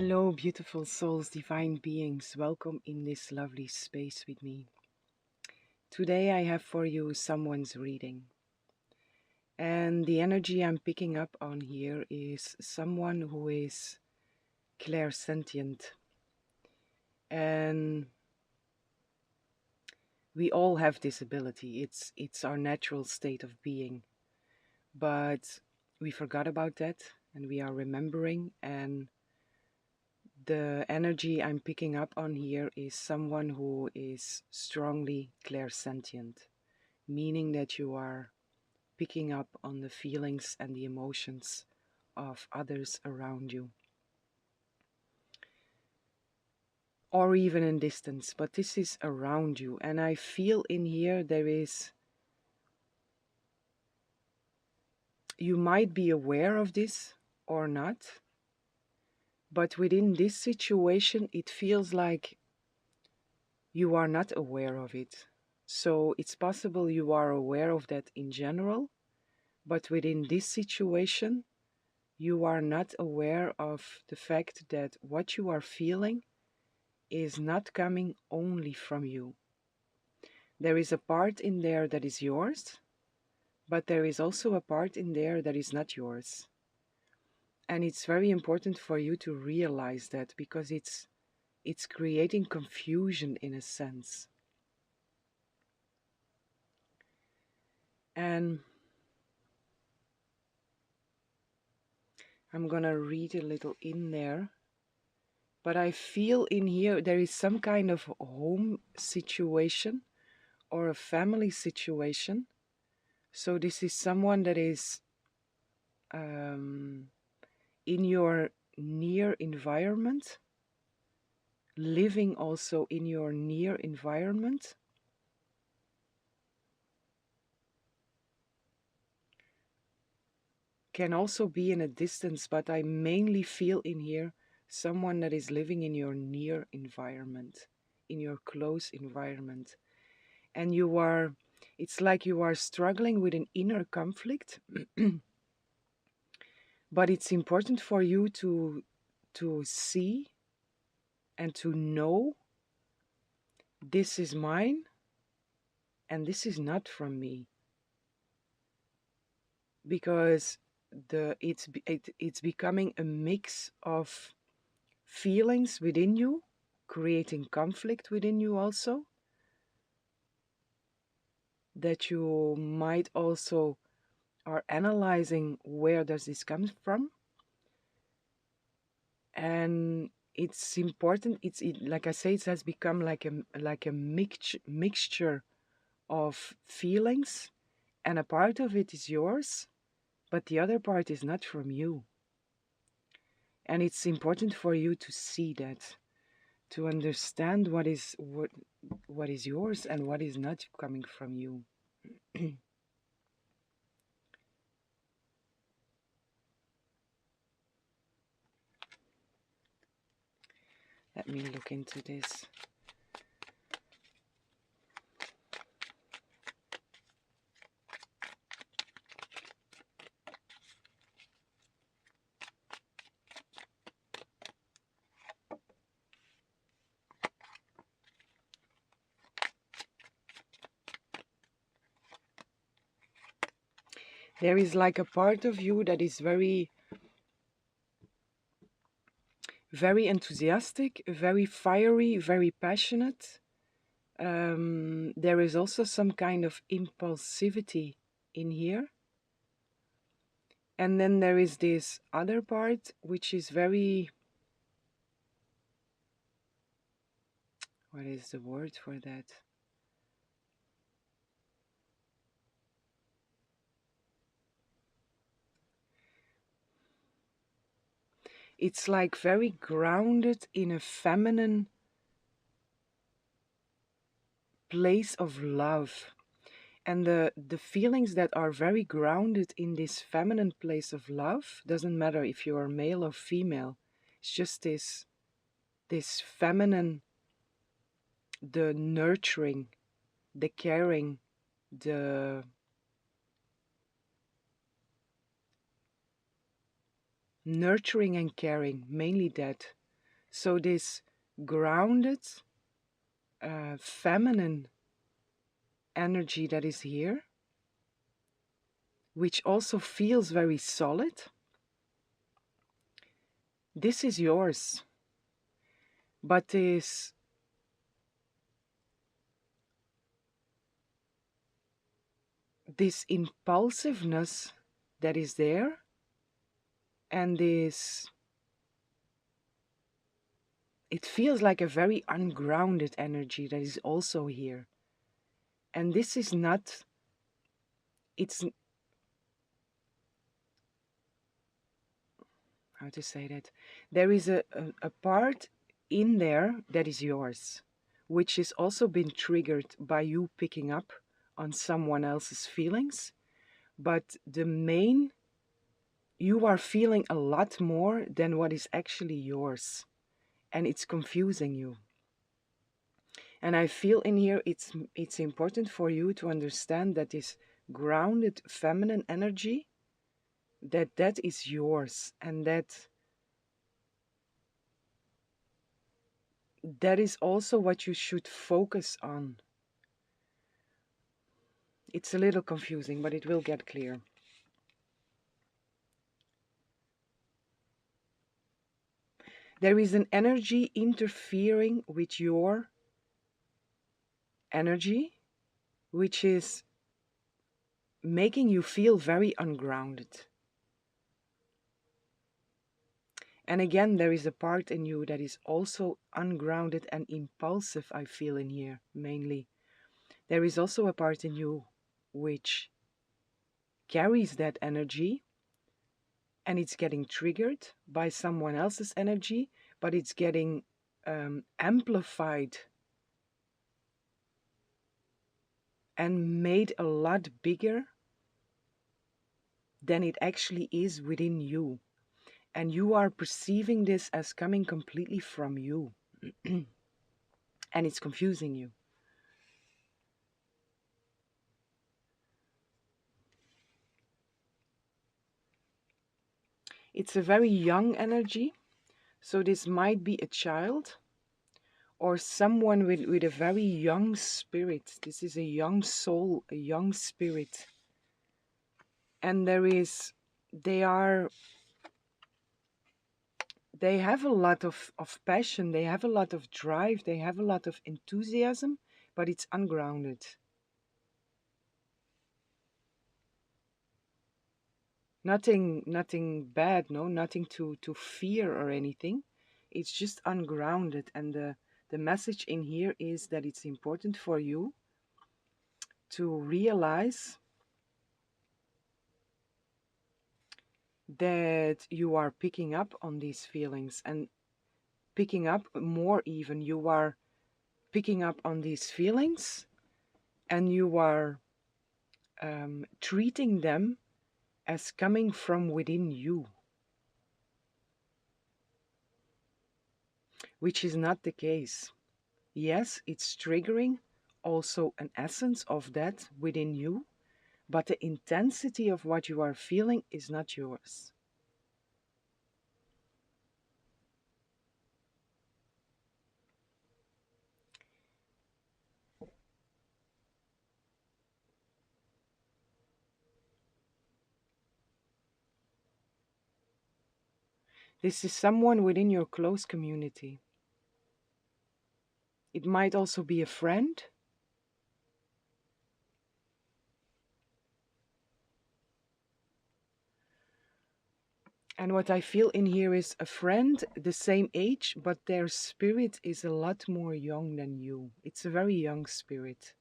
Hello, beautiful souls, divine beings. Welcome in this lovely space with me. Today I have for you someone's reading. And the energy I'm picking up on here is someone who is clairsentient. And we all have this ability. It's our natural state of being. But we forgot about that and we are remembering, and the energy I'm picking up on here is someone who is strongly clairsentient, meaning that you are picking up on the feelings and the emotions of others around you, or even in distance, but this is around you. And I feel in here you might be aware of this or not, but within this situation it feels like you are not aware of it. So it's possible you are aware of that in general, but within this situation, you are not aware of the fact that what you are feeling is not coming only from you. There is a part in there that is yours, but there is also a part in there that is not yours. And it's very important for you to realize that, because it's creating confusion in a sense. And I'm gonna read a little in there, but I feel in here there is some kind of home situation or a family situation. So this is someone that is in your near environment, living also in your near environment. Can also be in a distance, but I mainly feel in here someone that is living in your near environment, in your close environment. And it's like you are struggling with an inner conflict. But it's important for you to see and to know, this is mine and this is not from me. Because it's becoming a mix of feelings within you, creating conflict within you also, that you might also are analyzing, where does this come from? And it's important, like I say, it has become like a mixture of feelings, and a part of it is yours, but the other part is not from you. And it's important for you to see that, to understand what is yours and what is not coming from you. Let me look into this. There is like a part of you that is very, very enthusiastic, very fiery, very passionate. There is also some kind of impulsivity in here. And then there is this other part, which is very, what is the word for that? It's like very grounded in a feminine place of love. And the feelings that are very grounded in this feminine place of love, doesn't matter if you are male or female, it's just this feminine, the nurturing, the caring, the nurturing and caring, mainly that. So this grounded, feminine energy that is here, which also feels very solid, this is yours. But this impulsiveness that is there, and this, it feels like a very ungrounded energy that is also here. And this is not, it's, how to say that? There is a part in there that is yours, which has also been triggered by you picking up on someone else's feelings. But the main, you are feeling a lot more than what is actually yours. And it's confusing you. And I feel in here it's important for you to understand that this grounded feminine energy, that is yours, and that is also what you should focus on. It's a little confusing, but it will get clear. There is an energy interfering with your energy, which is making you feel very ungrounded. And again, there is a part in you that is also ungrounded and impulsive, I feel in here, mainly. There is also a part in you which carries that energy, and it's getting triggered by someone else's energy, but it's getting amplified and made a lot bigger than it actually is within you. And you are perceiving this as coming completely from you. And it's confusing you. It's a very young energy. So this might be a child or someone with a very young spirit. This is a young soul, a young spirit. And they have a lot of passion, they have a lot of drive, they have a lot of enthusiasm, but it's ungrounded. Nothing bad, no, nothing to fear or anything. It's just ungrounded. And the message in here is that it's important for you to realize that you are picking up on these feelings, and picking up more, even you are picking up on these feelings, and you are treating them as coming from within you, which is not the case. Yes, it's triggering also an essence of that within you, but the intensity of what you are feeling is not yours. This is someone within your close community. It might also be a friend. And what I feel in here is a friend the same age, but their spirit is a lot more young than you. It's a very young spirit.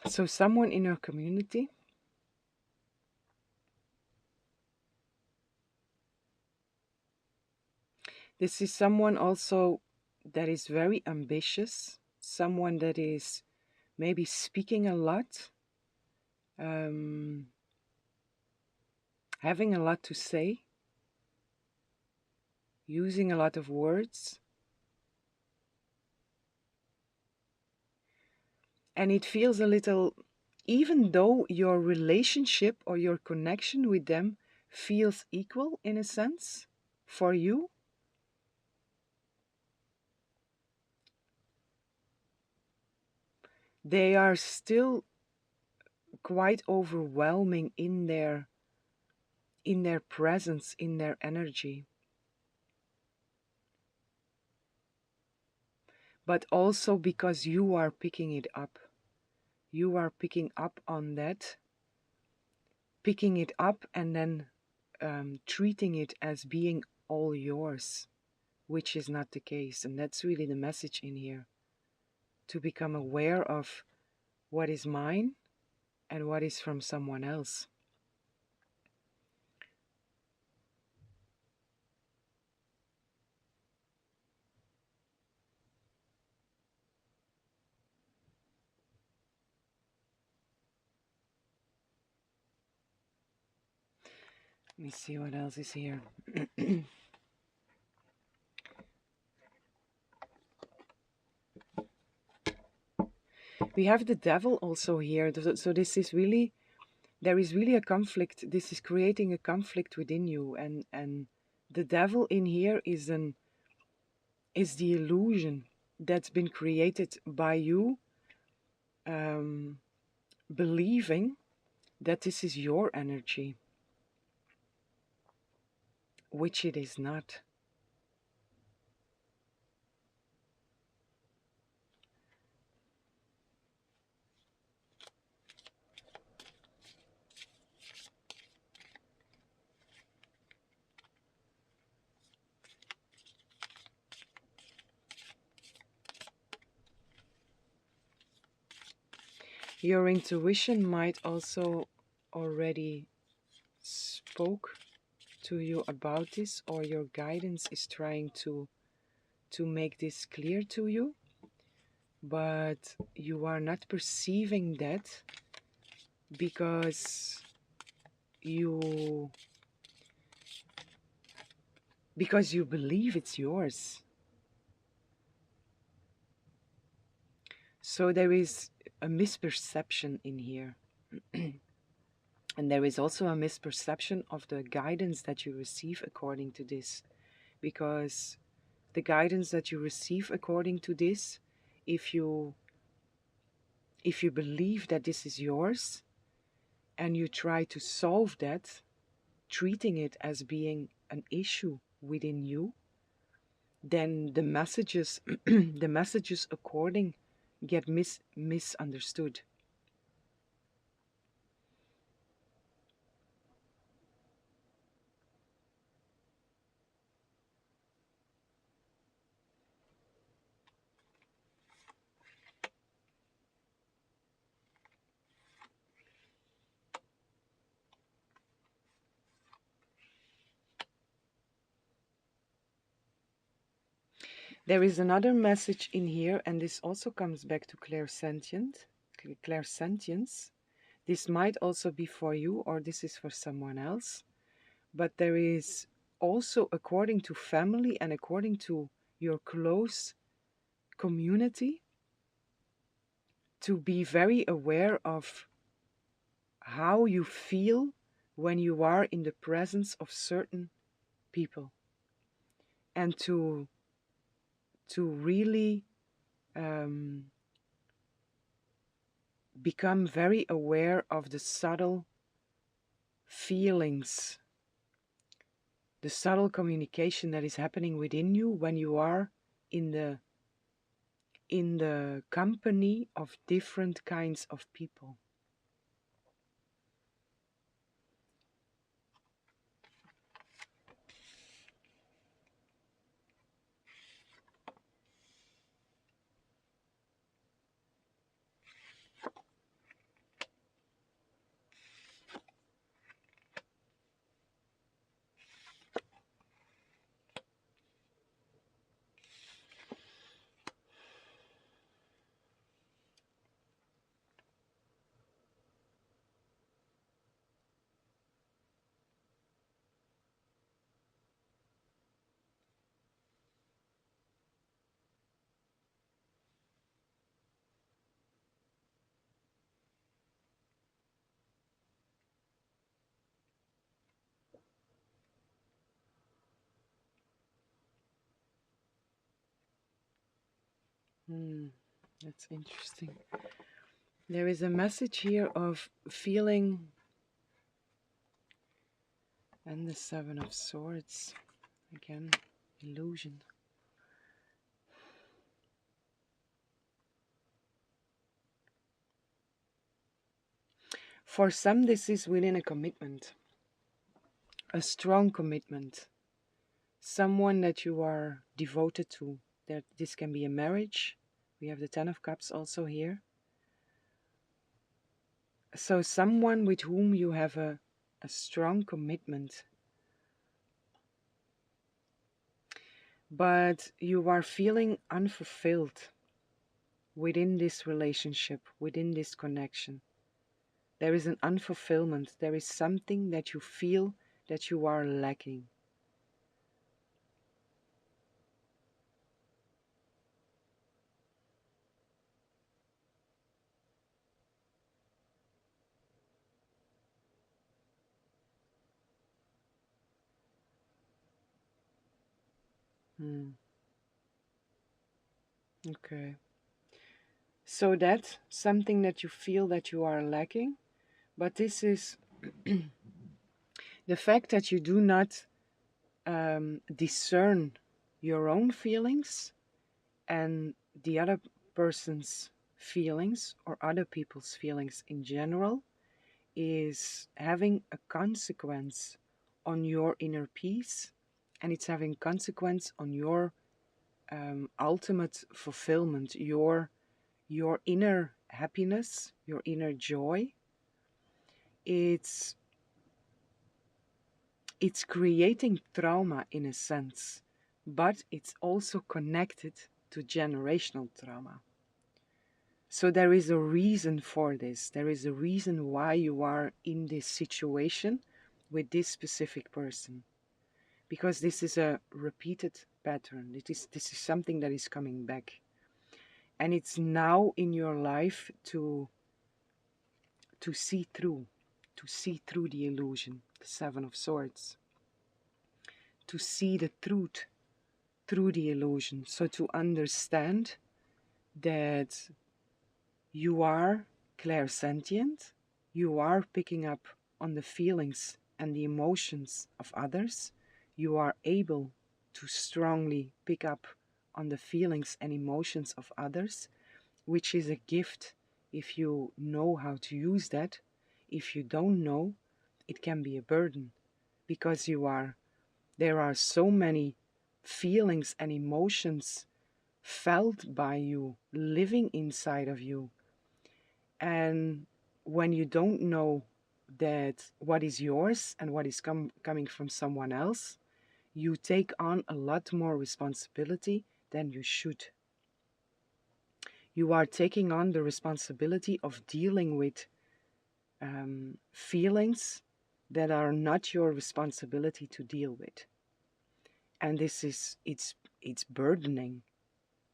So someone in your community, this is someone also that is very ambitious, someone that is maybe speaking a lot, um, having a lot to say, using a lot of words. And it feels a little, even though your relationship or your connection with them feels equal in a sense for you, they are still quite overwhelming in their presence, in their energy. But also because you are picking it up. You are picking up on that, picking it up and then treating it as being all yours, which is not the case. And that's really the message in here, to become aware of what is mine and what is from someone else. Let me see what else is here. We have the devil also here. So this is really, there is really a conflict. This is creating a conflict within you. And the devil in here is the illusion that's been created by you, um, believing that this is your energy, which it is not. Your intuition might also already spoke to you about this, or your guidance is trying to make this clear to you, but you are not perceiving that because you believe it's yours. So there is a misperception in here. And there is also a misperception of the guidance that you receive according to this, because the guidance that you receive according to this, if you believe that this is yours and you try to solve that, treating it as being an issue within you, then the messages the messages according get misunderstood. There is another message in here, and this also comes back to clairsentience. This might also be for you, or this is for someone else. But there is also, according to family and according to your close community, to be very aware of how you feel when you are in the presence of certain people, and to really become very aware of the subtle feelings, the subtle communication that is happening within you when you are in the company of different kinds of people. Hmm, that's interesting. There is a message here of feeling, and the Seven of Swords. Again, illusion. For some, this is within a commitment, a strong commitment, someone that you are devoted to. That this can be a marriage. We have the Ten of Cups also here. So someone with whom you have a strong commitment, but you are feeling unfulfilled within this relationship, within this connection. There is an unfulfillment. There is something that you feel that you are lacking. Hmm. Okay. So that's something that you feel that you are lacking, but this is the fact that you do not discern your own feelings and the other person's feelings or other people's feelings in general is having a consequence on your inner peace, and it's having consequence on your ultimate fulfillment, your inner happiness, your inner joy. It's it's creating trauma in a sense, but it's also connected to generational trauma. So there is a reason for this. There is a reason why you are in this situation with this specific person. Because this is a repeated pattern. This is something that is coming back. And it's now in your life to see through, to see through the illusion, the Seven of Swords, to see the truth through the illusion. So to understand that you are clairsentient, you are picking up on the feelings and the emotions of others, you are able to strongly pick up on the feelings and emotions of others, which is a gift if you know how to use that. If you don't know, it can be a burden because there are so many feelings and emotions felt by you, living inside of you. And when you don't know that what is yours and what is coming from someone else, you take on a lot more responsibility than you should. You are taking on the responsibility of dealing with feelings that are not your responsibility to deal with. And this is, it's burdening.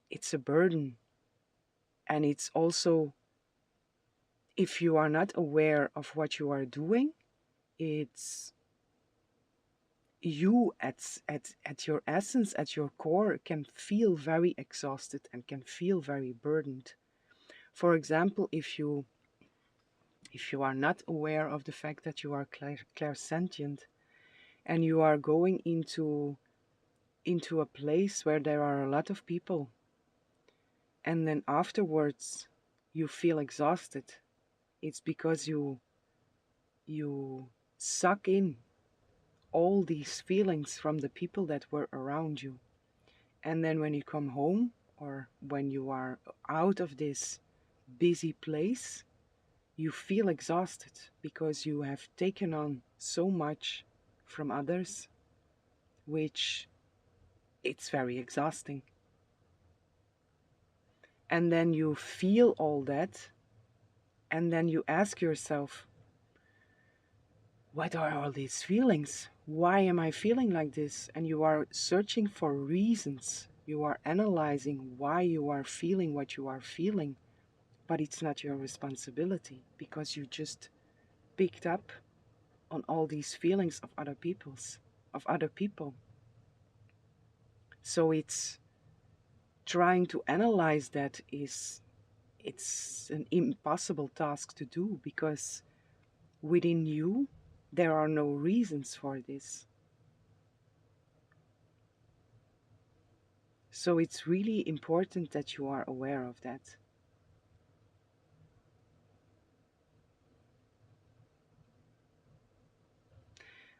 It's a burden. And it's also, if you are not aware of what you are doing, it's you at your essence, at your core, can feel very exhausted and can feel very burdened. For example, if you are not aware of the fact that you are clairsentient and you are going into a place where there are a lot of people, and then afterwards you feel exhausted, it's because you suck in all these feelings from the people that were around you. And then when you come home or when you are out of this busy place, you feel exhausted because you have taken on so much from others, which it's very exhausting. And then you feel all that, and then you ask yourself, what are all these feelings? Why am I feeling like this? And you are searching for reasons. You are analyzing why you are feeling what you are feeling, but it's not your responsibility because you just picked up on all these feelings of other people. So it's trying to analyze that it's an impossible task to do, because within you there are no reasons for this. So it's really important that you are aware of that.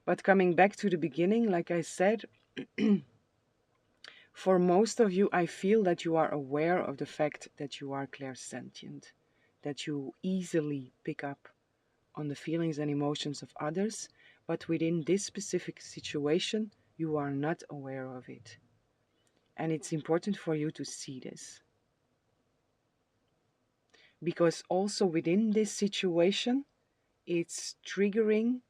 But coming back to the beginning, like I said, for most of you, I feel that you are aware of the fact that you are clairsentient, that you easily pick up on the feelings and emotions of others, but within this specific situation, you are not aware of it. And it's important for you to see this. Because also within this situation, it's triggering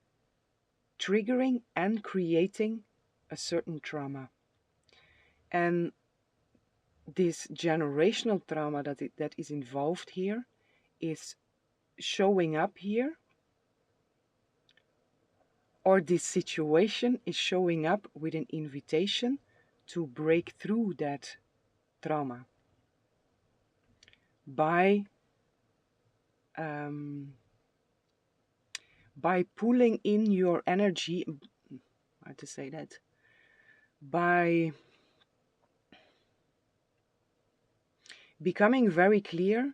and creating a certain trauma. And this generational trauma that is involved here is showing up here, or this situation is showing up with an invitation to break through that trauma by um, pulling in your energy. How to say that? By becoming very clear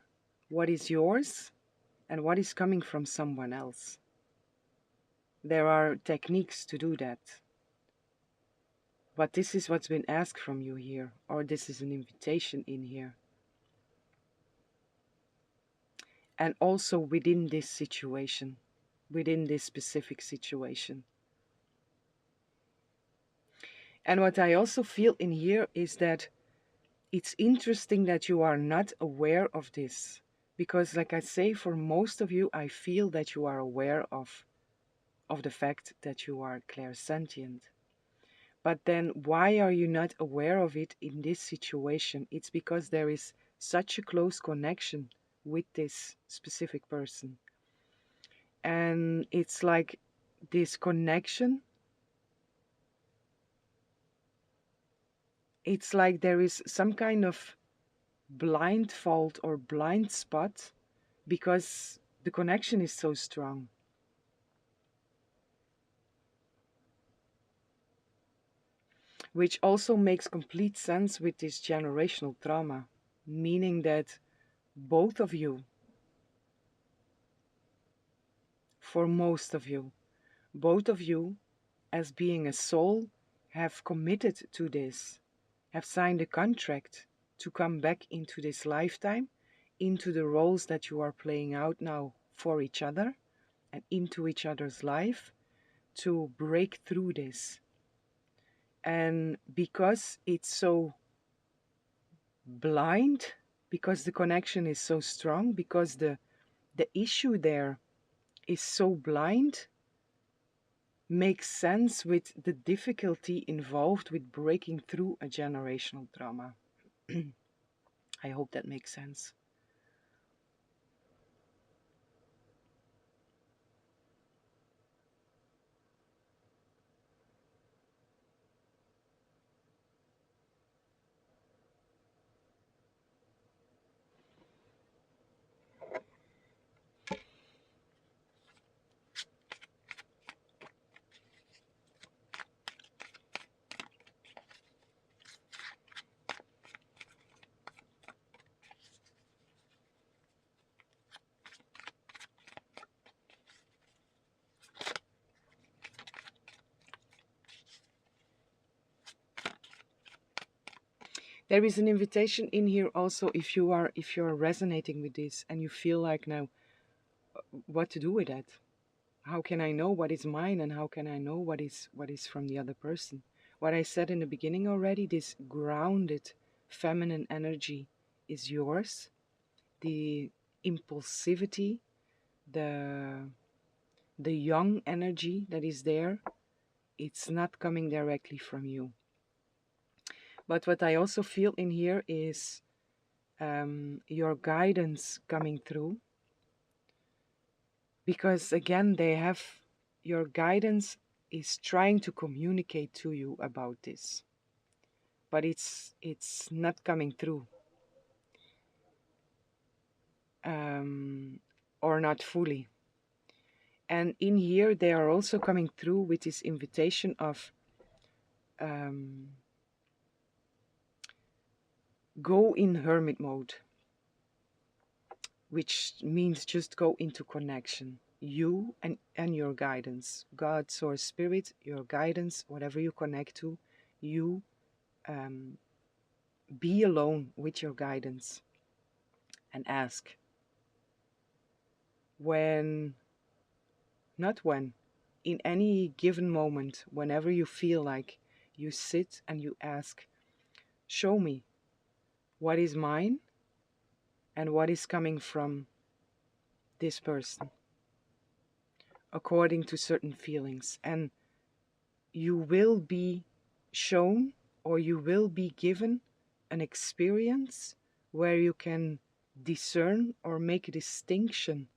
what is yours and what is coming from someone else. There are techniques to do that. But this is what's been asked from you here, or this is an invitation in here. And also within this situation, within this specific situation. And what I also feel in here is that it's interesting that you are not aware of this. Because like I say, for most of you, I feel that you are aware of the fact that you are clairsentient. But then why are you not aware of it in this situation? It's because there is such a close connection with this specific person. And it's like this connection, it's like there is some kind of blindfold or blind spot because the connection is so strong. Which also makes complete sense with this generational trauma, meaning that both of you, for most of you, both of you, as being a soul, have committed to this, have signed a contract to come back into this lifetime, into the roles that you are playing out now for each other and into each other's life, to break through this. And because it's so blind, because the connection is so strong, because the issue there is so blind, makes sense with the difficulty involved with breaking through a generational trauma. I hope that makes sense. There is an invitation in here also, if you're resonating with this and you feel like now what to do with that. How can I know what is mine, and how can I know what is from the other person? What I said in the beginning already, this grounded feminine energy is yours. The impulsivity, the young energy that is there, it's not coming directly from you. But what I also feel in here is your guidance coming through. Because again, your guidance is trying to communicate to you about this. but it's not coming through, um, or not fully. And in here they are also coming through with this invitation of um, go in hermit mode, which means just go into connection. You and your guidance, God, source, spirit, your guidance, whatever you connect to, you um, be alone with your guidance and ask. When, not when, in any given moment, whenever you feel like, you sit and you ask, show me what is mine and what is coming from this person according to certain feelings. And you will be shown, or you will be given an experience where you can discern or make a distinction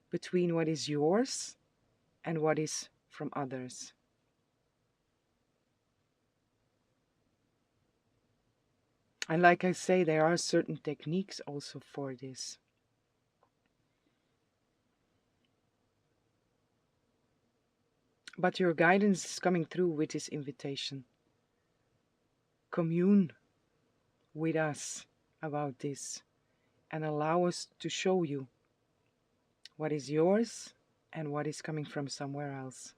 between what is yours and what is from others. And like I say, there are certain techniques also for this. But your guidance is coming through with this invitation. Commune with us about this and allow us to show you what is yours and what is coming from somewhere else.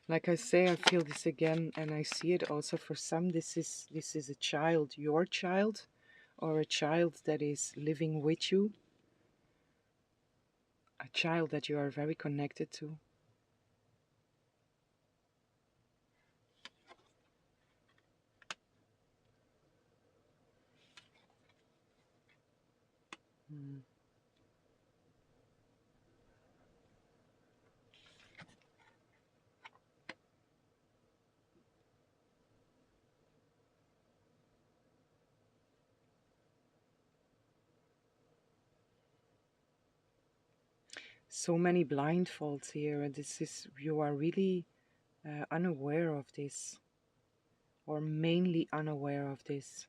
Like I say, I feel this again, and I see it also for some. This is a child, your child, or a child that is living with you, a child that you are very connected to. Mm. So many blindfolds here, and this is, you are really unaware of this, or mainly unaware of this.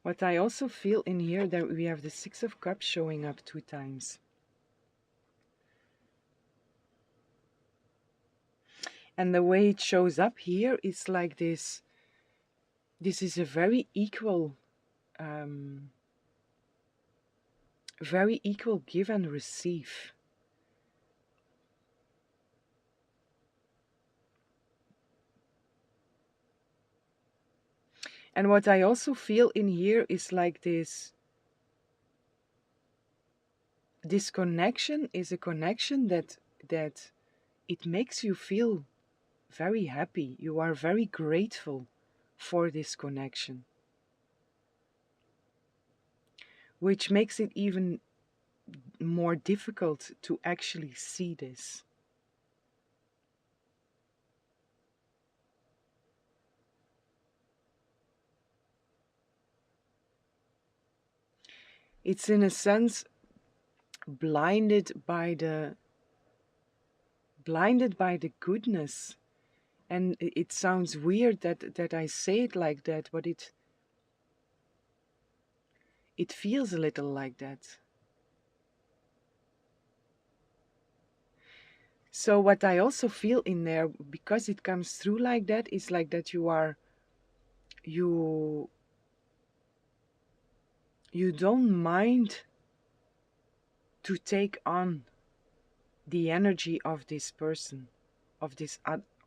What I also feel in here, that we have the Six of Cups showing up 2 times. And the way it shows up here is like this. This is a very equal give and receive. And what I also feel in here is like this connection is a connection that it makes you feel very happy. You are very grateful for this connection, which makes it even more difficult to actually see this. It's in a sense blinded by the goodness. And it sounds weird that I say it like that, but it feels a little like that. So what I also feel in there, because it comes through like that, is like that you don't mind to take on the energy of this person, of this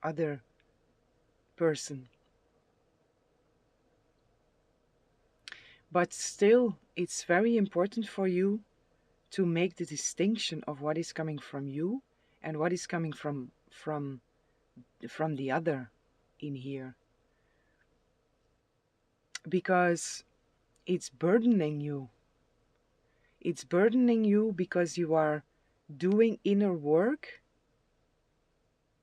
other person. But still, it's very important for you to make the distinction of what is coming from you and what is coming from the other in here, because it's burdening you. It's burdening you because you are doing inner work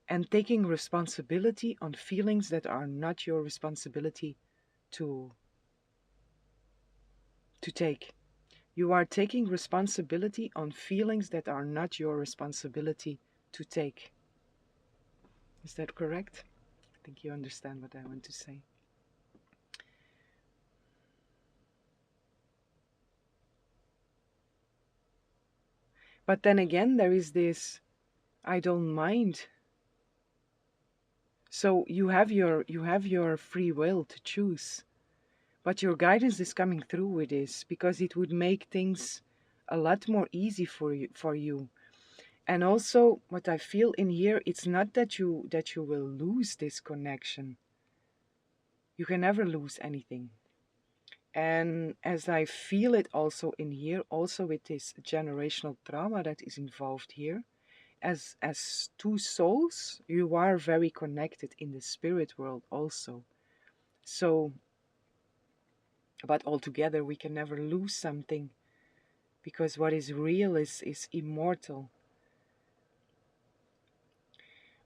and taking responsibility on feelings that are not your responsibility to take. You are taking responsibility on feelings that are not your responsibility to take. Is that correct? I think you understand what I want to say. But then again, there is this, I don't mind. So you have your free will to choose. But your guidance is coming through with this because it would make things a lot more easy for you. And also what I feel in here, it's not that you will lose this connection. You can never lose anything. And as I feel it also in here, also with this generational trauma that is involved here, as two souls, you are very connected in the spirit world also. So, but altogether we can never lose something, because what is real is immortal.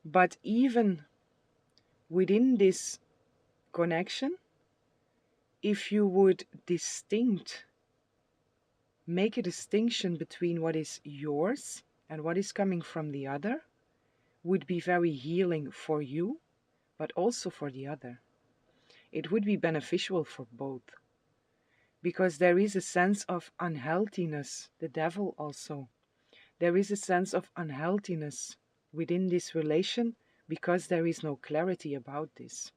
But even within this connection, if you would make a distinction between what is yours and what is coming from the other, would be very healing for you, but also for the other. It would be beneficial for both. Because there is a sense of unhealthiness, the devil also. There is a sense of unhealthiness within this relation because there is no clarity about this.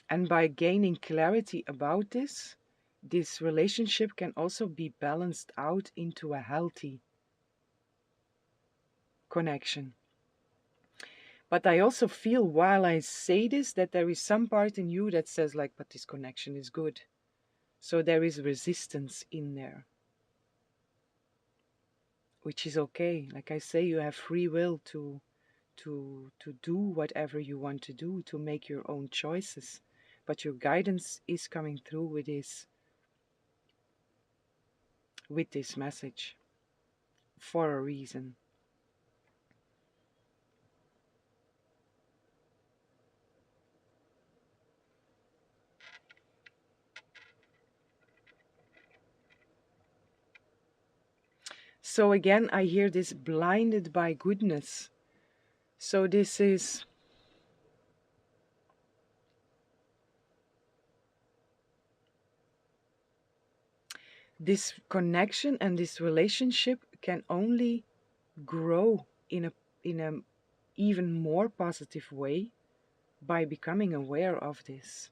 And by gaining clarity about this, this relationship can also be balanced out into a healthy connection. But I also feel while I say this that there is some part in you that says like, but this connection is good. So there is resistance in there, which is okay. Like I say, you have free will to do whatever you want to do, to make your own choices. But your guidance is coming through with this message for a reason. So again, I hear this blinded by goodness. So this is this connection and this relationship can only grow in a even more positive way by becoming aware of this.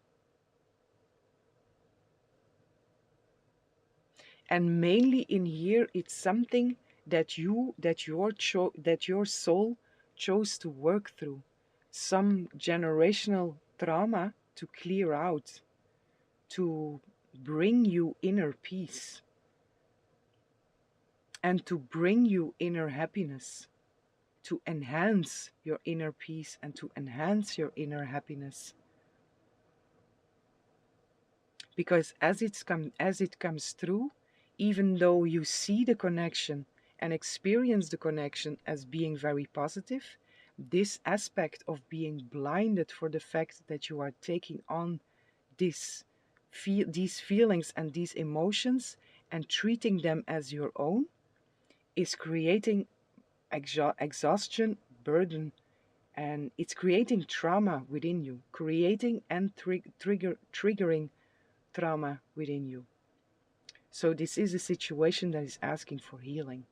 And mainly in here, it's something that your soul chose to work through, some generational trauma to clear out, to bring you inner peace and to bring you inner happiness, to enhance your inner peace and to enhance your inner happiness. Because as it comes through, even though you see the connection and experience the connection as being very positive, this aspect of being blinded for the fact that you are taking on these feelings and these emotions and treating them as your own is creating exhaustion, burden, and it's creating trauma within you, creating and triggering trauma within you. So this is a situation that is asking for healing.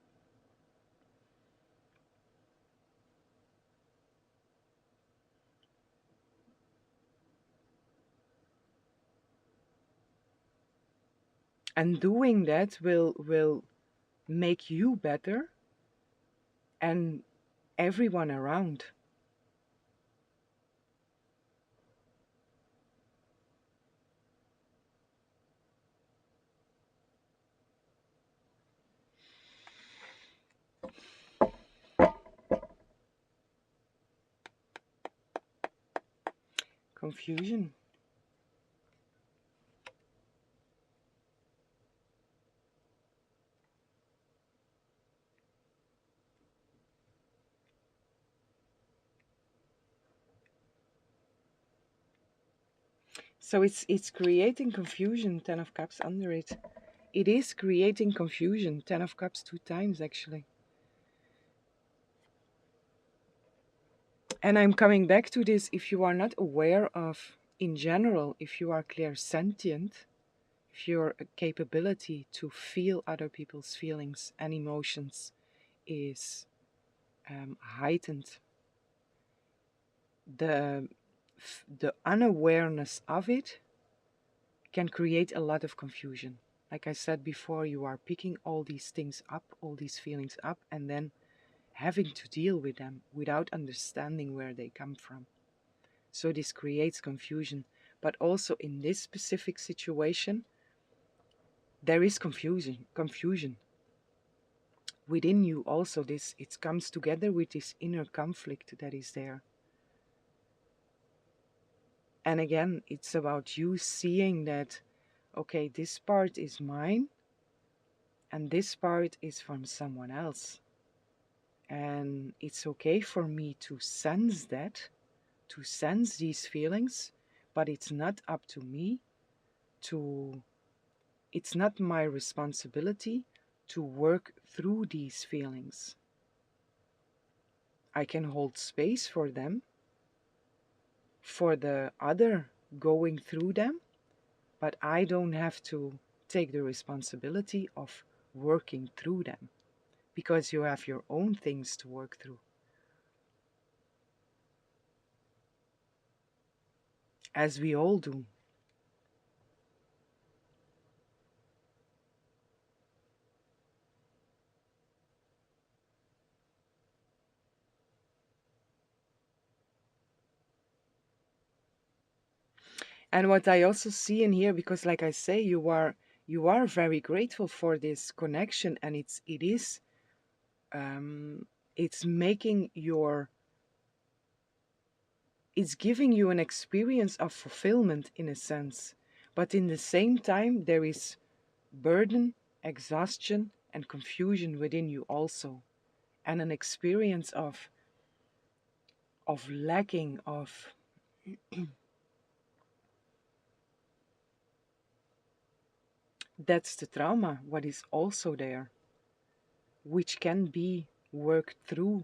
And doing that will make you better and everyone around. Confusion. So it's creating confusion, 10 of Cups under it. It is creating confusion, 10 of Cups 2 times actually. And I'm coming back to this, if you are not aware of, in general, if you are clairsentient, if your capability to feel other people's feelings and emotions is heightened, the unawareness of it can create a lot of confusion. Like I said before, you are picking all these things up, all these feelings up, and then having to deal with them without understanding where they come from. So this creates confusion. But also in this specific situation, there is confusion within you also. This, it comes together with this inner conflict that is there. And again, it's about you seeing that, okay, this part is mine and this part is from someone else. And it's okay for me to sense that, to sense these feelings, but it's not up to me to, it's not my responsibility to work through these feelings. I can hold space for them, for the other going through them, but I don't have to take the responsibility of working through them, because you have your own things to work through, as we all do. And what I also see in here, because like I say, you are very grateful for this connection, and um, it's making your, it's giving you an experience of fulfillment in a sense, but in the same time there is burden, exhaustion, and confusion within you also, and an experience of lacking of that's the trauma what is also there, which can be worked through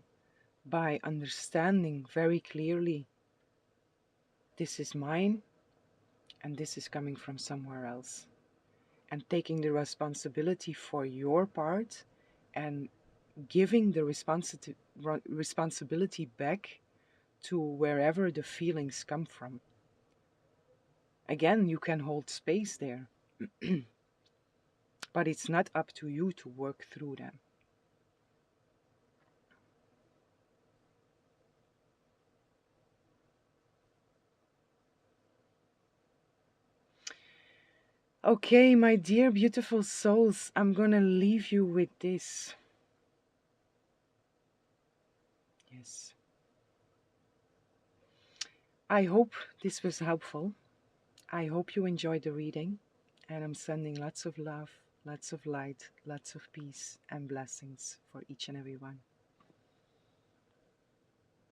by understanding very clearly, this is mine and this is coming from somewhere else, and taking the responsibility for your part and giving the responsibility back to wherever the feelings come from. Again, you can hold space there, but it's not up to you to work through them. Okay, my dear beautiful souls, I'm gonna leave you with this. Yes. I hope this was helpful. I hope you enjoyed the reading, and I'm sending lots of love, lots of light, lots of peace and blessings for each and every one.